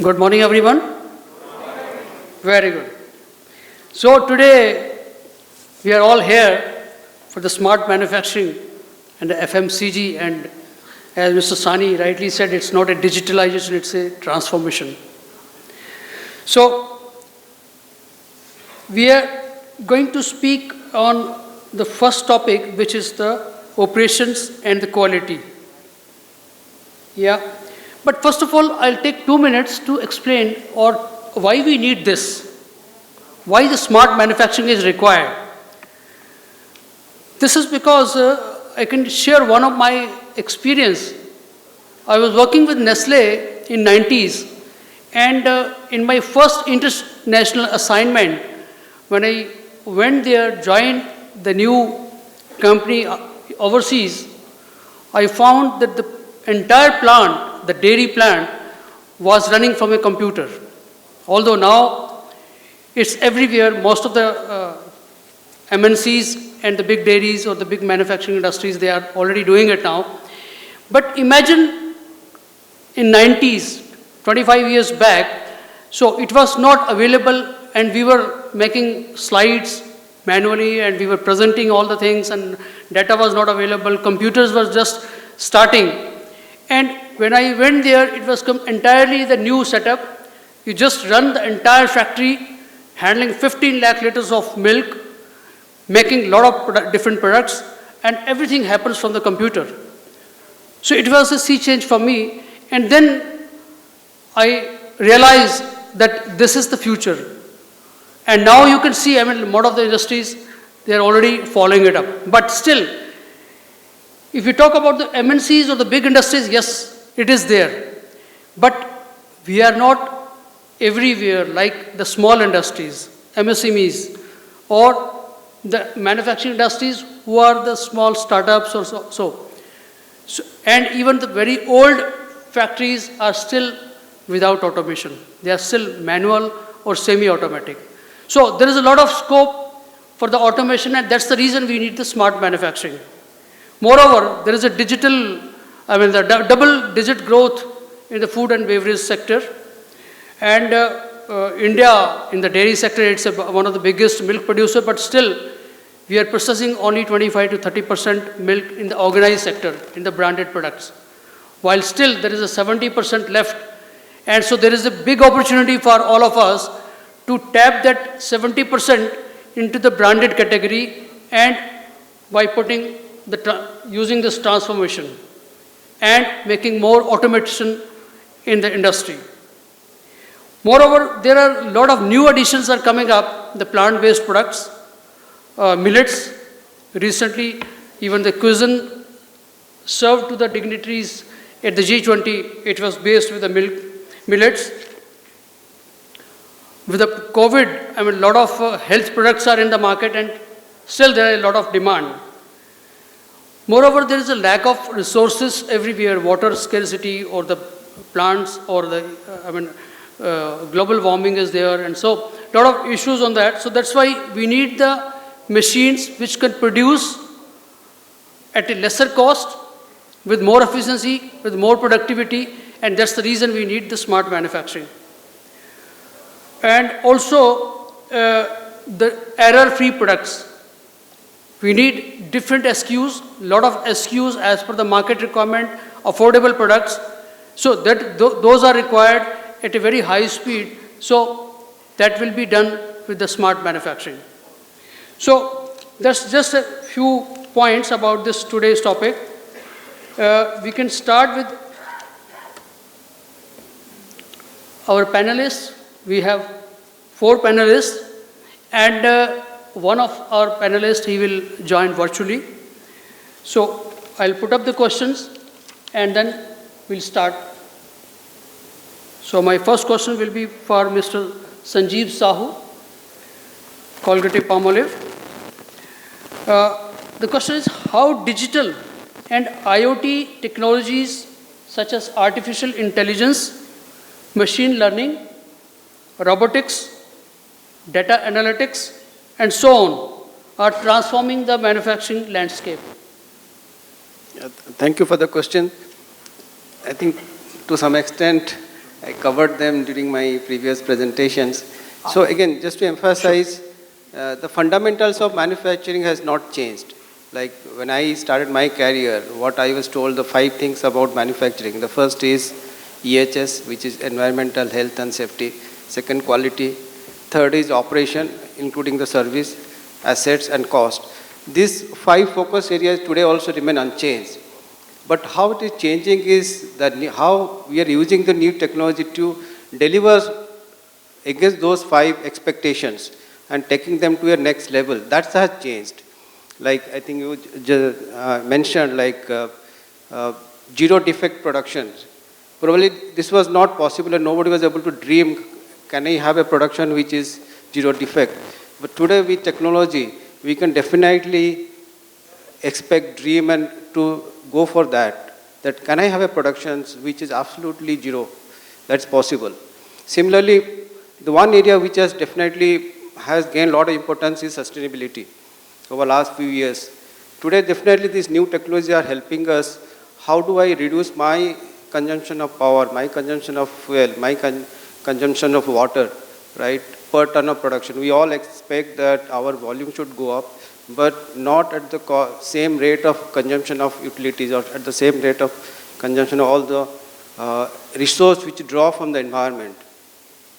Good morning, everyone. Very good. So today we are all here for the smart manufacturing and the FMCG, and as Mr. Sani rightly said, it's not a digitalization, it's a transformation. So we are going to speak on the first topic, which is the operations and the quality. Yeah. But first of all, I'll take 2 minutes to explain why we need this, why the smart manufacturing is required. This is because I can share one of my experience. I was working with Nestle in 90s, and in my first international assignment, when I went there, joined the new company overseas, I found that the entire plant, the dairy plant, was running from a computer. Although now it's everywhere, most of the MNCs and the big dairies or the big manufacturing industries, they are already doing it now. But imagine in 90s, 25 years back, so it was not available, and we were making slides manually and we were presenting all the things, and data was not available, computers were just starting. And when I went there, it was entirely the new setup. You just run the entire factory, handling 15 lakh liters of milk, making a lot of different products, and everything happens from the computer. So it was a sea change for me. And then I realized that this is the future. And now you can see, I mean, a lot of the industries, they are already following it up. But still, if you talk about the MNCs or the big industries, yes, it is there. But we are not everywhere like the small industries, MSMEs, or the manufacturing industries who are the small startups or so. And even the very old factories are still without automation. They are still manual or semi-automatic. So there is a lot of scope for the automation, and that's the reason we need the smart manufacturing. Moreover, there is a the double-digit growth in the food and beverage sector. And India, in the dairy sector, it's one of the biggest milk producer, but still, we are processing only 25 to 30% milk in the organized sector, in the branded products. While still, there is a 70% left. And so there is a big opportunity for all of us to tap that 70% into the branded category, and by putting using this transformation and making more automation in the industry. Moreover, there are a lot of new additions are coming up, the plant-based products, millets. Recently, even the cuisine served to the dignitaries at the G20, it was based with the millets. With the COVID, a lot of health products are in the market, and still there is a lot of demand. Moreover, there is a lack of resources everywhere, water scarcity, or the plants, or the global warming is there, and so a lot of issues on that. So that's why we need the machines which can produce at a lesser cost, with more efficiency, with more productivity, and that's the reason we need the smart manufacturing. And also the error-free products. We need different SKUs, lot of SKUs as per the market requirement, affordable products. So that those are required at a very high speed. So that will be done with the smart manufacturing. So that's just a few points about this today's topic. We can start with our panelists. We have 4 panelists, and one of our panelists, he will join virtually. So I'll put up the questions, and then we'll start. So my first question will be for Mr. Sanjeev Sahu, Colgate-Palmolive. The question is, how digital and IoT technologies such as artificial intelligence, machine learning, robotics, data analytics, and so on are transforming the manufacturing landscape? Thank you for the question. I think to some extent I covered them during my previous presentations. So again, just to emphasize, the fundamentals of manufacturing has not changed. Like when I started my career, what I was told, the 5 things about manufacturing. The first is EHS, which is environmental health and safety. Second, quality. Third is operation, including the service, assets and cost. These 5 focus areas today also remain unchanged. But how it is changing is that how we are using the new technology to deliver against those 5 expectations and taking them to a next level. That has changed. Like I think you mentioned, like zero defect production. Probably this was not possible and nobody was able to dream, can I have a production which is zero defect? But today with technology, we can definitely expect, dream and to go for that. That can I have a production which is absolutely zero? That's possible. Similarly, the one area which has definitely has gained a lot of importance is sustainability over the last few years. Today, definitely these new technologies are helping us. How do I reduce my consumption of power, my consumption of fuel, my consumption of water, right, per ton of production? We all expect that our volume should go up, but not at the same rate of consumption of utilities or at the same rate of consumption of all the resource which draw from the environment.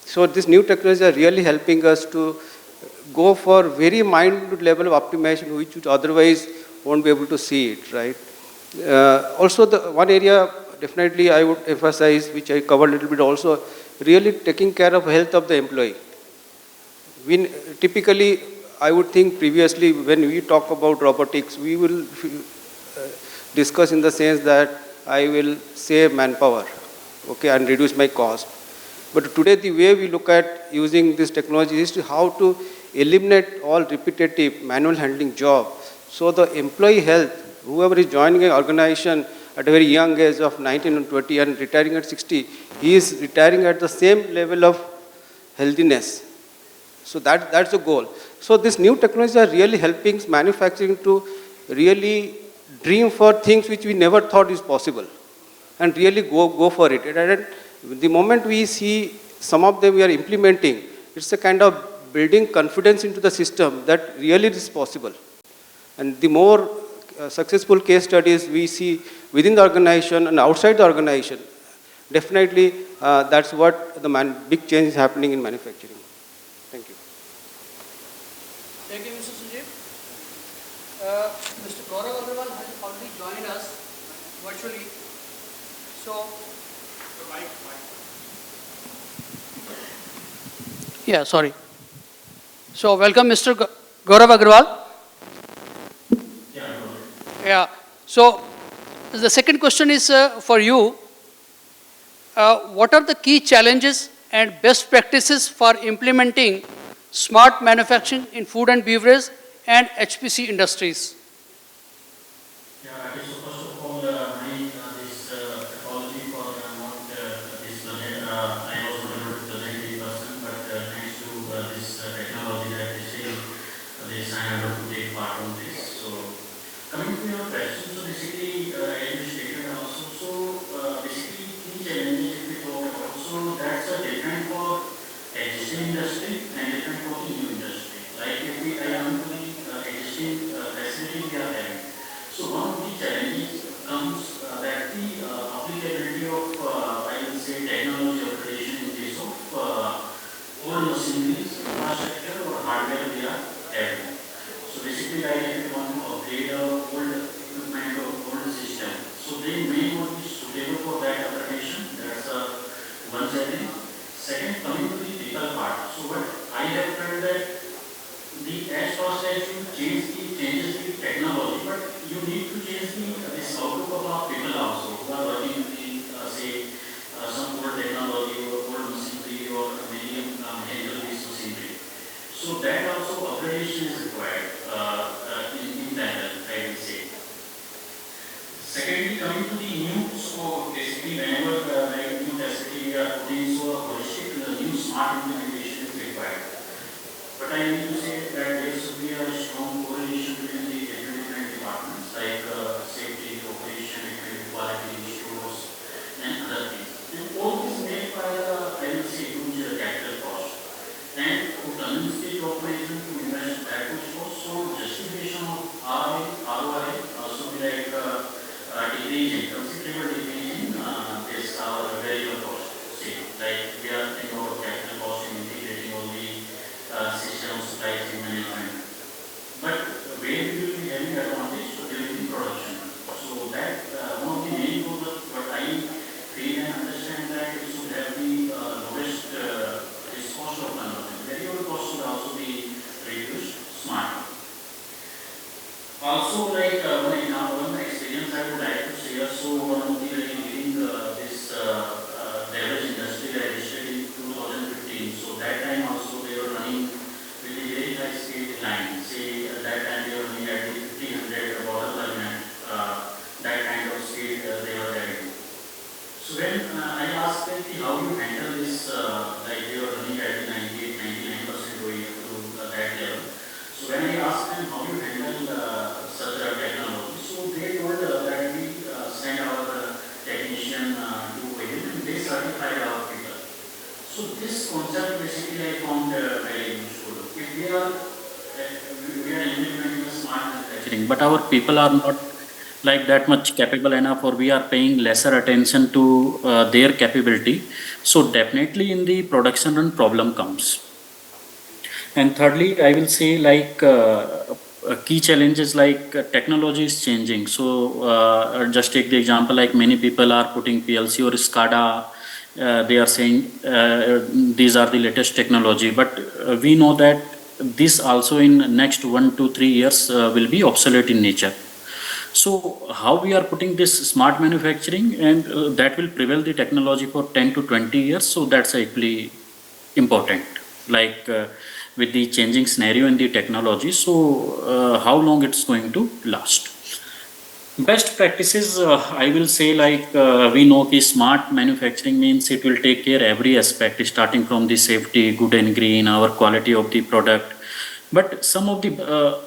So these new technologies are really helping us to go for very minute level of optimization which would otherwise won't be able to see it, right? Also, the one area definitely I would emphasize, which I covered a little bit also, really taking care of health of the employee. We typically, I would think previously when we talk about robotics, we will discuss in the sense that I will save manpower, okay, and reduce my cost. But today the way we look at using this technology is to how to eliminate all repetitive manual handling job. So the employee health, whoever is joining an organization at a very young age of 19 and 20 and retiring at 60, he is retiring at the same level of healthiness. So that's the goal. So these new technologies are really helping manufacturing to really dream for things which we never thought is possible and really go for it. And the moment we see some of them we are implementing, it's a kind of building confidence into the system that really is possible. And the more successful case studies we see within the organization and outside the organization, definitely that's what the big change is happening in manufacturing. Thank you. Thank you, Mr. Sanjeev. Mr. Gaurav Agarwal has already joined us virtually. So, yeah, sorry. So, welcome, Mr. Gaurav Agarwal. Yeah. So, the second question is for you. What are the key challenges and best practices for implementing smart manufacturing in food and beverage and HPC industries? Yeah, okay, so first of all, this apology for not this I was not able to present in person, but thanks to this technology that is still this I am able to take part on this. So coming to your question, so basically as you stated also, so basically key challenges if we talk about, so that's a different for existing industry and different for the new industry. Like if we I am to the existing facility we are having. So one of the challenges comes that the applicability of, I will say, technology upgradation in case of old machineries, infrastructure or hardware we are having. So basically, like if you want to upgrade a old equipment or old system, so they may not be suitable for that application. That's one challenge. Second, coming to the people part. So what I have felt that as fast as you changes the technology, but you need to change this outlook of our people also who are working with the say some old technology or old machinery or medium handle-based machinery. So that also upgradation is required in parallel, I will say. Secondly, coming to the new, so basically whenever like new facility we are putting, so a holistic new smart implementation is required. But I need to say that there should be a strong correlation between the different departments like safety, operation, quality, stores, and other things. And all this made by difficulty in this our variable cost. See, like we are thinking about capital cost in integrating all the systems, supply chain management. But where we will be having advantage to during the production. So that one of the main goals of what I feel and understand that we should have the lowest this cost of conversion. Variable cost should also be reduced smart. Also, like one experience I would like to share. So one of the very leading this beverage industry registered in 2015. So that time also they were running with a very high speed line. Say at that time they were running at the 1500 bottle per minute. That kind of speed they were having. So when I asked them how you handle this, like they were running at the 98, 99% going to that level. So when I asked them how you handle such a technology, so they told that we send our technician to Wales and they certify our people. So this concept basically I found very useful. If we are implementing a smart manufacturing, but our people are not like that much capable enough, or we are paying lesser attention to their capability. So definitely in the production run problem comes. And thirdly, I will say like key challenges like technology is changing. So just take the example like many people are putting PLC or SCADA. They are saying these are the latest technology, but we know that this also in next 1 to 3 years will be obsolete in nature. So how we are putting this smart manufacturing, and that will prevail the technology for 10 to 20 years. So that's actually important. Like with the changing scenario in the technology, so how long it's going to last. Best practices, I will say like we know the smart manufacturing means it will take care every aspect starting from the safety, good and green, our quality of the product. But some of the,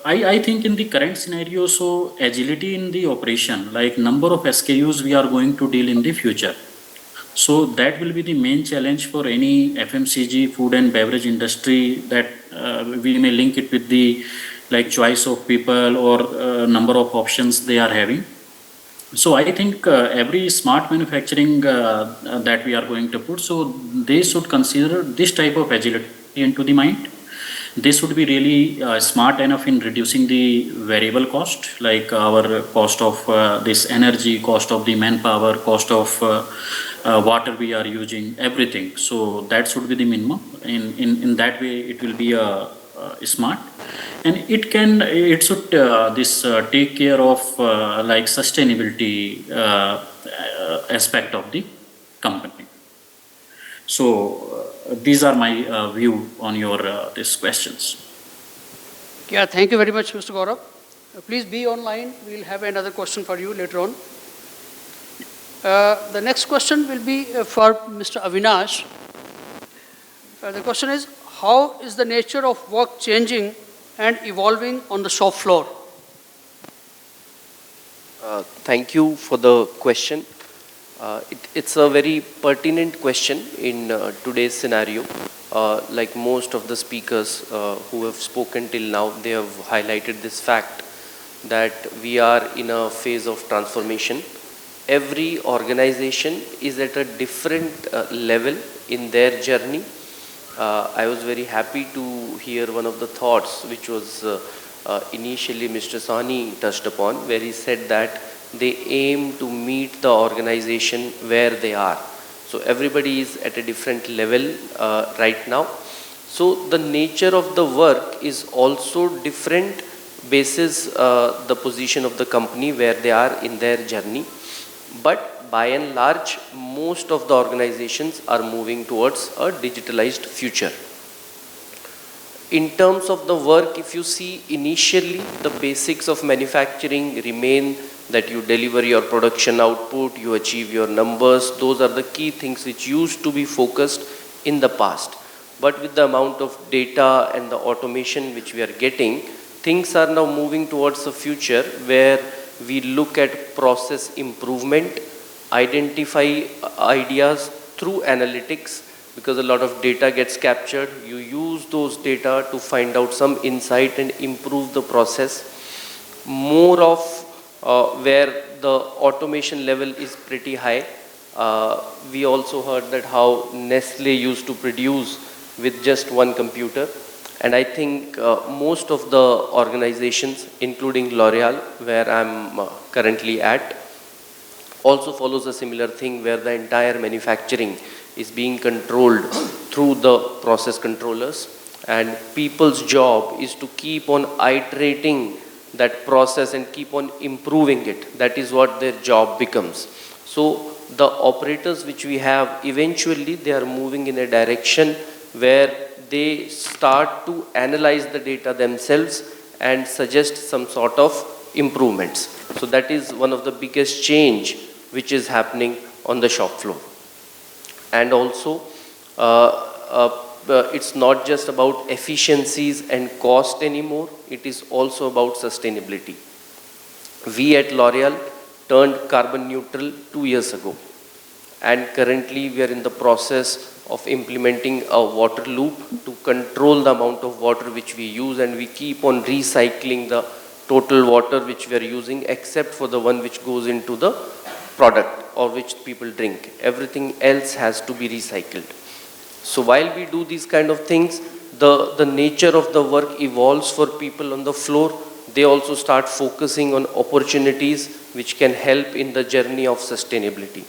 I think in the current scenario, so agility in the operation, like number of SKUs we are going to deal in the future. So that will be the main challenge for any FMCG food and beverage industry, that we may link it with the like choice of people or number of options they are having. So I think every smart manufacturing that we are going to put, so they should consider this type of agility into the mind. They should be really smart enough in reducing the variable cost, like our cost of this energy, cost of the manpower, cost of water we are using, everything. So that should be the minimum. In that way, it will be smart, and it should this take care of like sustainability aspect of the company. So these are my view on your these questions. Yeah, thank you very much, Mr. Gaurav. Please be online. We'll have another question for you later on. The next question will be for Mr. Avinash. The question is, how is the nature of work changing and evolving on the shop floor? Thank you for the question. It's a very pertinent question in today's scenario. Like most of the speakers who have spoken till now, they have highlighted this fact that we are in a phase of transformation. Every organization is at a different level in their journey. I was very happy to hear one of the thoughts which was initially Mr. Sani touched upon, where he said that they aim to meet the organization where they are. So everybody is at a different level right now. So the nature of the work is also different basis the position of the company where they are in their journey. But by and large, most of the organizations are moving towards a digitalized future. In terms of the work, if you see initially the basics of manufacturing remain, that you deliver your production output, you achieve your numbers. Those are the key things which used to be focused in the past. But with the amount of data and the automation which we are getting, things are now moving towards a future where we look at process improvement, identify ideas through analytics, because a lot of data gets captured. You use those data to find out some insight and improve the process. More of where the automation level is pretty high. We also heard that how Nestle used to produce with just one computer. And I think most of the organizations, including L'Oreal, where I'm currently at, also follows a similar thing where the entire manufacturing is being controlled through the process controllers, and people's job is to keep on iterating that process and keep on improving it. That is what their job becomes. So the operators which we have, eventually they are moving in a direction where they start to analyze the data themselves and suggest some sort of improvements. So that is one of the biggest change which is happening on the shop floor. And also, it's not just about efficiencies and cost anymore, it is also about sustainability. We at L'Oreal turned carbon neutral 2 years ago, and currently we are in the process of implementing a water loop to control the amount of water which we use, and we keep on recycling the total water which we are using, except for the one which goes into the product or which people drink. Everything else has to be recycled. So while we do these kind of things, the nature of the work evolves for people on the floor. They also start focusing on opportunities which can help in the journey of sustainability.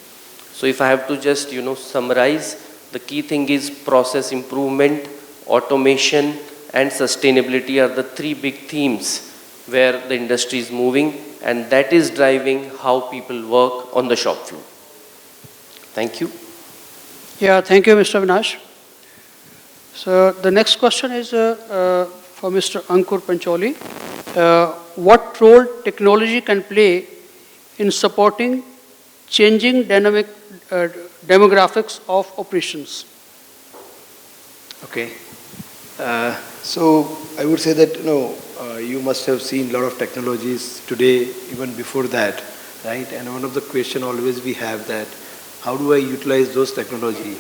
So if I have to just, summarize, the key thing is process improvement, automation, and sustainability are the three big themes where the industry is moving, and that is driving how people work on the shop floor. Thank you. Yeah, thank you, Mr. Avinash. So the next question is for Mr. Ankur Pancholi. What role technology can play in supporting changing demographics of operations? Okay. So I would say that, you must have seen a lot of technologies today, even before that, right? And one of the question always we have that, how do I utilize those technology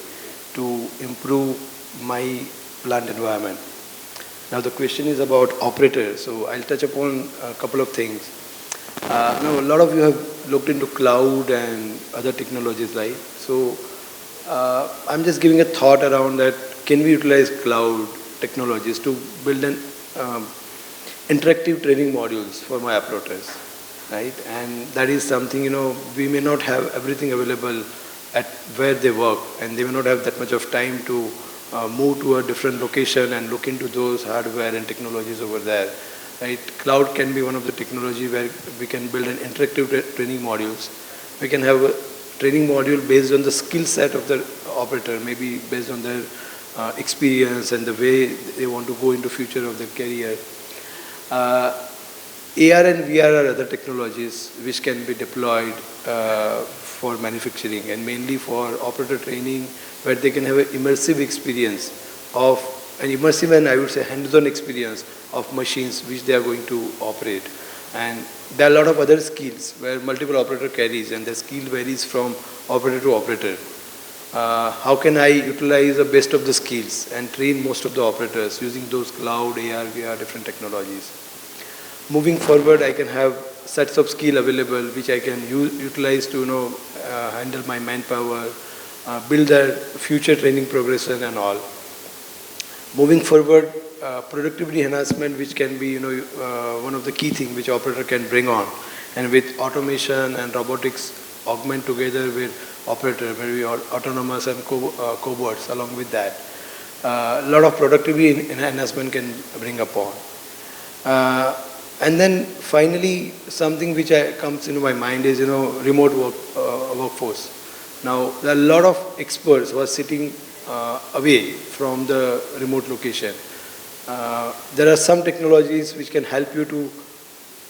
to improve my plant environment? Now the question is about operators, so I'll touch upon a couple of things. Now a lot of you have looked into cloud and other technologies, right? So I'm just giving a thought around that, can we utilize cloud technologies to build an interactive training modules for my operators, right? And that is something, we may not have everything available at where they work, and they may not have that much of time to move to a different location and look into those hardware and technologies over there, right? Cloud can be one of the technology where we can build an interactive training modules. We can have a training module based on the skill set of the operator, maybe based on their experience and the way they want to go into future of their career. AR and VR are other technologies which can be deployed for manufacturing, and mainly for operator training, where they can have an immersive experience of, and I would say hands-on experience of machines which they are going to operate. And there are a lot of other skills where multiple operator carries, and the skill varies from operator to operator. How can I utilize the best of the skills and train most of the operators using those cloud, AR, VR, different technologies? Moving forward, I can have sets of skill available which I can utilize to handle my manpower, build their future training progression and all. Moving forward, productivity enhancement, which can be one of the key things which operator can bring on, and with automation and robotics augment together with operator, maybe autonomous and cobots along with that. A lot of productivity enhancement can bring upon. And then finally, something which comes into my mind is remote workforce. Now there are a lot of experts who are sitting away from the remote location. There are some technologies which can help you to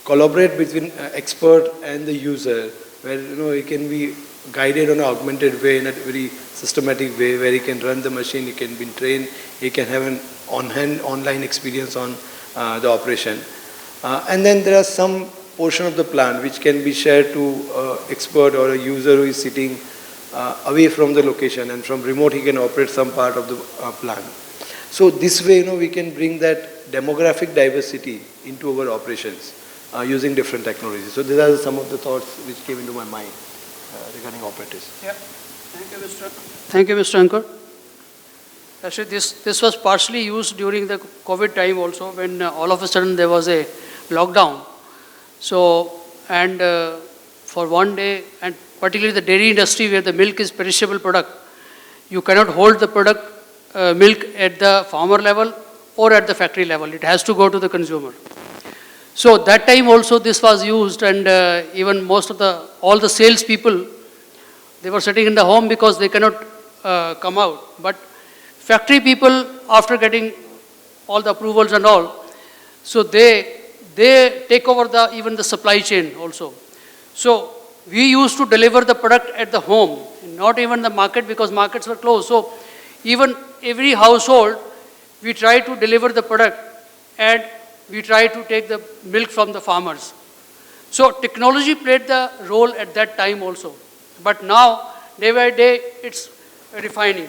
collaborate between expert and the user, where it can be guided on an augmented way, in a very systematic way, where he can run the machine, he can be trained, he can have an on-hand online experience on the operation. And then there are some portion of the plant which can be shared to expert or a user who is sitting away from the location, and from remote he can operate some part of the plant. So this way, we can bring that demographic diversity into our operations, using different technologies. So these are some of the thoughts which came into my mind regarding operatives. Yeah. Thank you, Mr. Ankur. Actually, this was partially used during the COVID time also, when all of a sudden there was a lockdown. So, and for one day, and particularly the dairy industry where the milk is perishable product, you cannot hold the product, milk at the farmer level or at the factory level. It has to go to the consumer. So that time also this was used, and even most of all the sales people, they were sitting in the home because they cannot come out. But factory people, after getting all the approvals and all, so they take over even the supply chain also. So we used to deliver the product at the home, not even the market, because markets were closed. So even every household, we try to deliver the product, and we try to take the milk from the farmers. So technology played the role at that time also. But now, day by day, it's refining.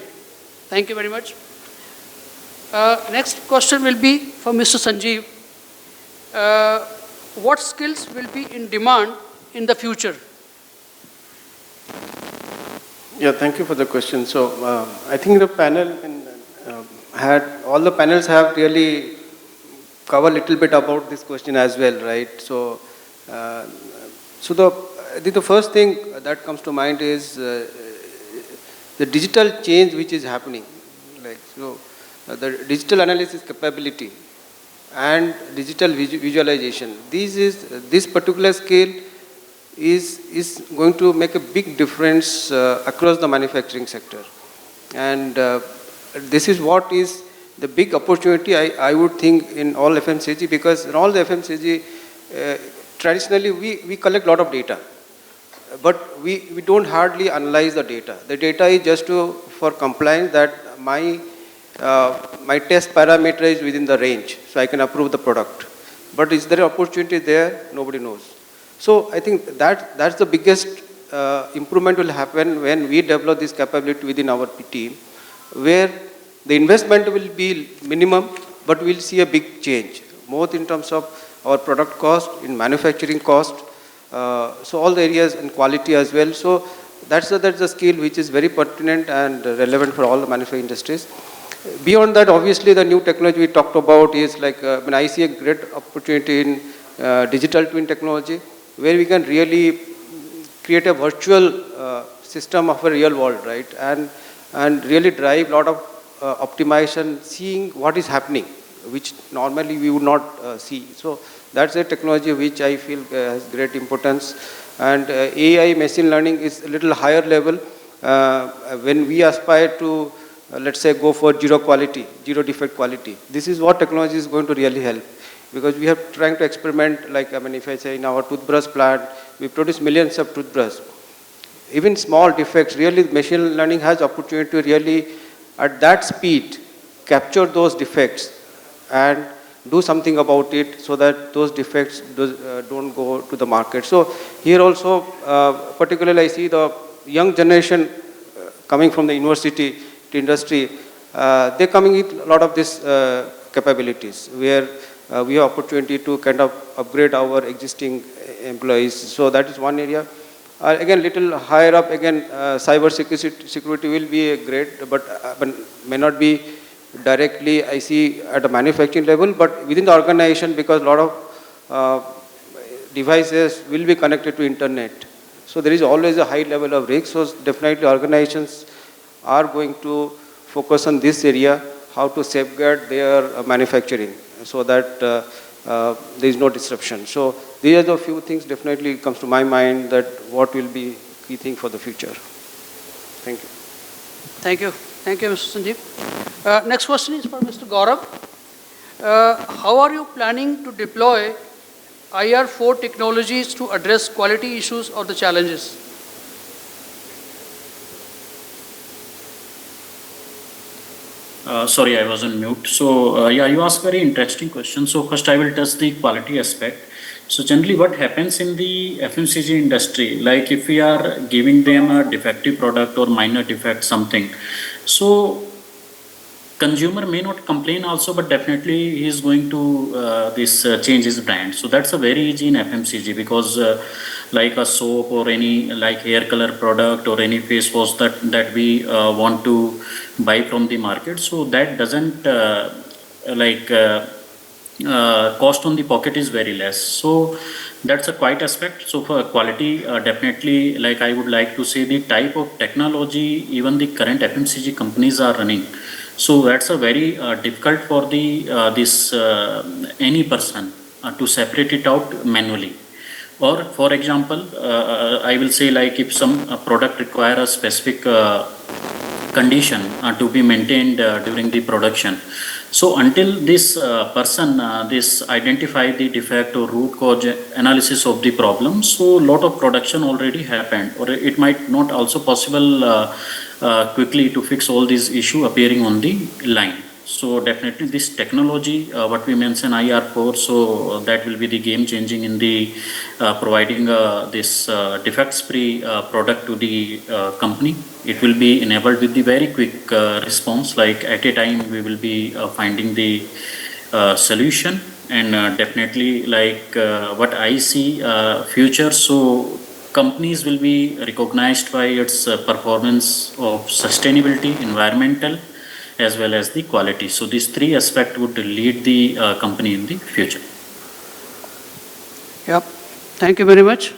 Thank you very much. Next question will be for Mr. Sanjeev. What skills will be in demand in the future? Yeah, thank you for the question. So I think the panel all the panels have really covered a little bit about this question as well, right? So, the first thing that comes to mind is the digital change which is happening. The digital analysis capability and digital visualization. This particular scale is going to make a big difference across the manufacturing sector. And this is what is the big opportunity, I would think, in all FMCG, because in all the FMCG, traditionally we collect a lot of data, but we don't hardly analyze the data. The data is just for compliance, that my test parameter is within the range, so I can approve the product. But is there an opportunity there? Nobody knows. So I think that's the biggest improvement will happen when we develop this capability within our team, where the investment will be minimum, but we'll see a big change, both in terms of our product cost, in manufacturing cost, so all the areas, and quality as well. So that's the skill which is very pertinent and relevant for all the manufacturing industries. Beyond that, obviously, the new technology we talked about is I see a great opportunity in digital twin technology, where we can really create a virtual system of a real world, right? And really drive a lot of optimization, seeing what is happening, which normally we would not see. So that's a technology which I feel has great importance. And AI, machine learning is a little higher level. When we aspire to, let's say, go for zero defect quality, this is what technology is going to really help. Because we are trying to experiment, if I say in our toothbrush plant, we produce millions of toothbrushes. Even small defects, really machine learning has opportunity to really, at that speed, capture those defects and do something about it, so that those defects don't go to the market. So here also, particularly I see the young generation coming from the university to industry, they're coming with a lot of these capabilities, where we have opportunity to kind of upgrade our existing employees. So that is one area. Again, little higher up, again, cyber security will be great, but may not be directly, I see, at a manufacturing level, but within the organization, because a lot of devices will be connected to internet. So there is always a high level of risk. So definitely organizations are going to focus on this area, how to safeguard their manufacturing, so that there is no disruption. So these are the few things definitely comes to my mind, that what will be key thing for the future. Thank you. Thank you. Thank you, Mr. Sanjeev. Next question is for Mr. Gaurav. How are you planning to deploy IR4 technologies to address quality issues or the challenges? Sorry, I was on mute. So, you asked very interesting question. So, first I will touch the quality aspect. So, generally what happens in the FMCG industry, like if we are giving them a defective product or minor defect something, so consumer may not complain also, but definitely he is going to change his brand. So that's a very easy in FMCG, because like a soap or any like hair color product or any face wash that we want to buy from the market, so that doesn't like cost on the pocket is very less. So that's a quite aspect. So for quality, definitely, like I would like to say the type of technology even the current FMCG companies are running. So that's a very difficult for the this any person to separate it out manually. Or for example, I will say like if some product require a specific condition to be maintained during the production. So until this person this identify the defect or root cause analysis of the problem, so lot of production already happened, or it might not also possible quickly to fix all these issue appearing on the line. So definitely this technology, what we mentioned IR4, so that will be the game changing in the providing this defects free product to the company. It will be enabled with the very quick response, like at a time we will be finding the solution. And definitely like what I see future, so companies will be recognized by its performance of sustainability, environmental, as well as the quality. So these three aspects would lead the company in the future. Yep. Thank you very much.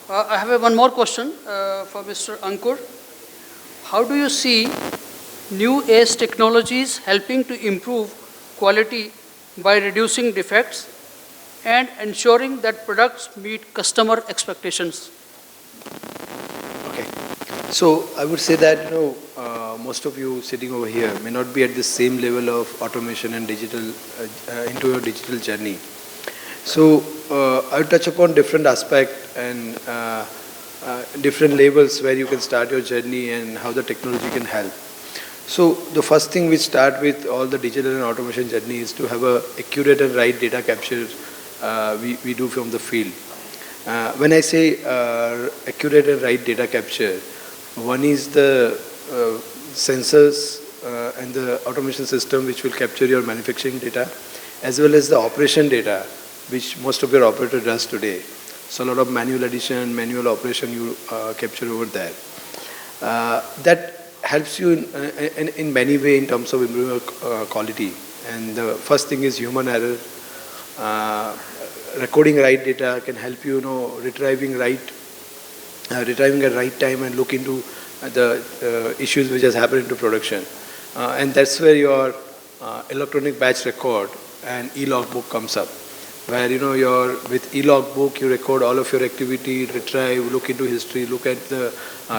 I have one more question for Mr. Ankur. How do you see new age technologies helping to improve quality by reducing defects and ensuring that products meet customer expectations? Okay. So I would say that, most of you sitting over here may not be at the same level of automation and digital into your digital journey. So I will touch upon different aspects and different levels where you can start your journey and how the technology can help. So the first thing we start with all the digital and automation journey is to have a accurate and right data capture we do from the field. When I say accurate and right data capture, one is the sensors and the automation system which will capture your manufacturing data, as well as the operation data which most of your operator does today. So a lot of manual addition, manual operation you capture over there. That helps you in many ways in terms of improving quality. And the first thing is human error. Recording right data can help you, retrieving at right time and look into the issues which has happened into production. And that's where your electronic batch record and e-logbook comes up, where with e-logbook you record all of your activity, retrieve, look into history, look at the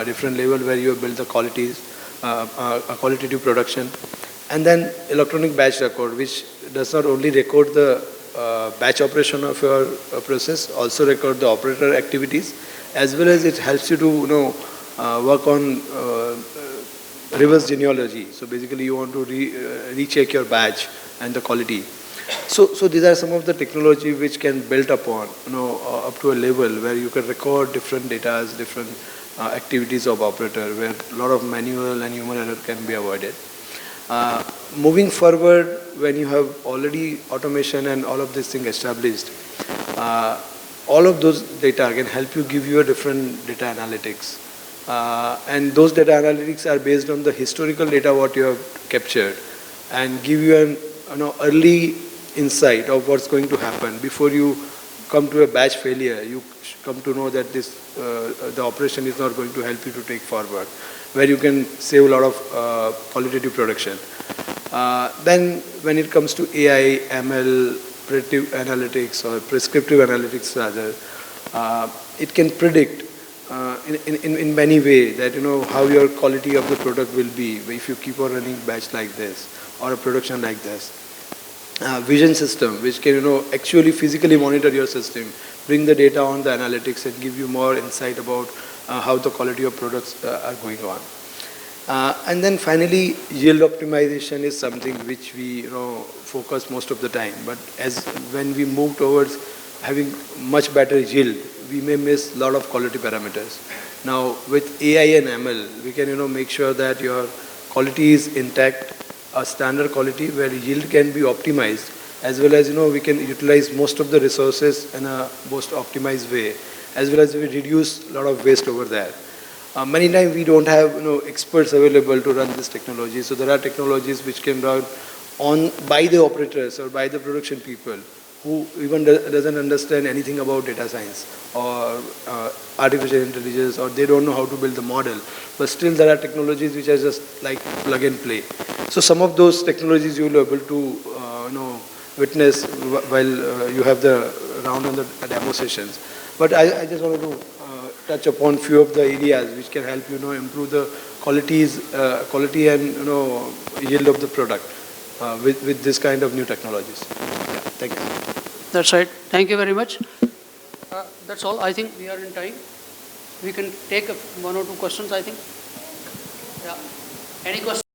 different level where you have built the qualities, qualitative production. And then electronic batch record, which does not only record the batch operation of your process, also record the operator activities, as well as it helps you to work on reverse genealogy. So basically you want to recheck your batch and the quality. So these are some of the technology which can build upon, up to a level where you can record different data, different activities of operator, where a lot of manual and human error can be avoided. Moving forward, when you have already automation and all of this thing established, all of those data can help you give you a different data analytics. And those data analytics are based on the historical data what you have captured and give you an early insight of what's going to happen. Before you come to a batch failure, you come to know that the operation is not going to help you to take forward, where you can save a lot of qualitative production. Then when it comes to AI, ML, predictive analytics or prescriptive analytics rather, it can predict in many ways that how your quality of the product will be if you keep on running batch like this or a production like this. Vision system, which can actually physically monitor your system, bring the data on the analytics and give you more insight about how the quality of products are going on. And then finally, yield optimization is something which we focus most of the time. But when we move towards having much better yield, we may miss a lot of quality parameters. Now with AI and ML, we can make sure that your quality is intact, a standard quality where yield can be optimized, as well as, we can utilize most of the resources in a most optimized way, as well as we reduce a lot of waste over there. Many times we don't have, experts available to run this technology. So there are technologies which can run on by the operators or by the production people who even doesn't understand anything about data science or artificial intelligence, or they don't know how to build the model. But still there are technologies which are just like plug and play. So some of those technologies you will be able to witness while you have the round on the demo sessions. But I just wanted to touch upon few of the areas which can help improve the quality and yield of the product with this kind of new technologies. Yeah, thank you. That's right. Thank you very much. That's all. I think we are in time. We can take one or two questions, I think. Yeah. Any questions?